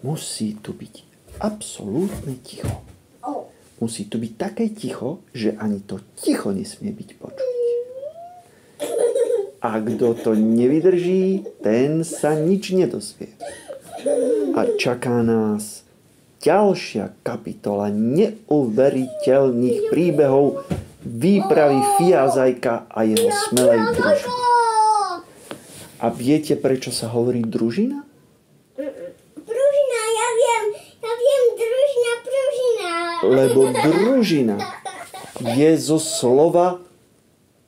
musí tu byť absolútne ticho. Musí tu byť také ticho, že ani to ticho nesmie byť počuť. A kto to nevydrží, ten sa nič nedozvie. A čaká nás ďalšia kapitola neuveriteľných príbehov výpravy Fiazajka a jeho smelej družiny. A viete, prečo sa hovorí družina? Pružina, ja viem, družina, pružina. Lebo družina je zo slova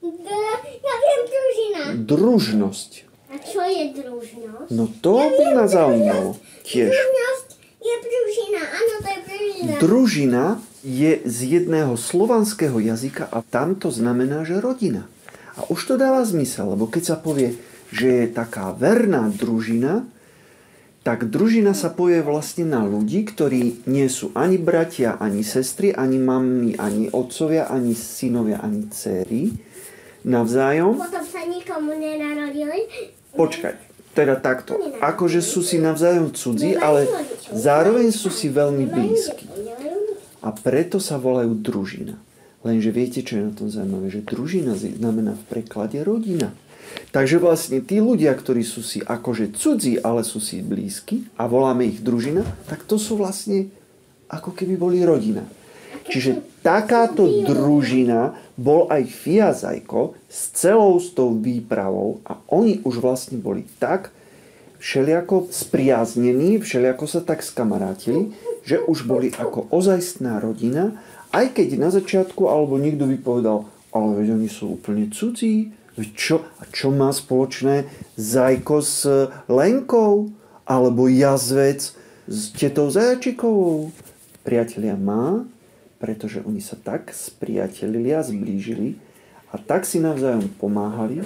Ja viem, pružina. družnosť. A čo je družnosť? No to by ma zaujímalo tiež. Družnosť je pružina, áno, to je pružina. Družina je z jedného slovanského jazyka a tam to znamená, že rodina. A už to dáva zmysel, lebo keď sa povie, že je taká verná družina, tak družina sa povie vlastne na ľudí, ktorí nie sú ani bratia, ani sestry, ani mami, ani otcovia, ani synovia, ani dcéry navzájom. Potom sa nikomu nenarodili. Počkaj, teda takto. Akože sú si navzájom cudzí, ale zároveň sú si veľmi blízki. A preto sa volajú družina. Lenže viete, čo je na tom zaujímavé? Že družina znamená v preklade rodina. Takže vlastne tí ľudia, ktorí sú si akože cudzí, ale sú si blízki a voláme ich družina, tak to sú vlastne ako keby boli rodina. Čiže takáto družina bol aj Fiazajko s celou s tou výpravou a oni už vlastne boli tak všelijako spriaznení, všelijako sa tak skamarátili, že už boli ako ozajstná rodina, aj keď na začiatku alebo niekto vypovedal, ale veď oni sú úplne cudzí, čo má spoločné Zajko s Lenkou? Alebo Jazvec s tetou Zajačikovou? Priatelia má, pretože oni sa tak spriatelili a zblížili a tak si navzájom pomáhali,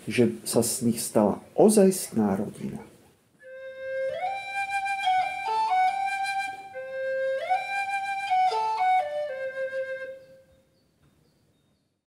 že sa z nich stala ozajstná rodina.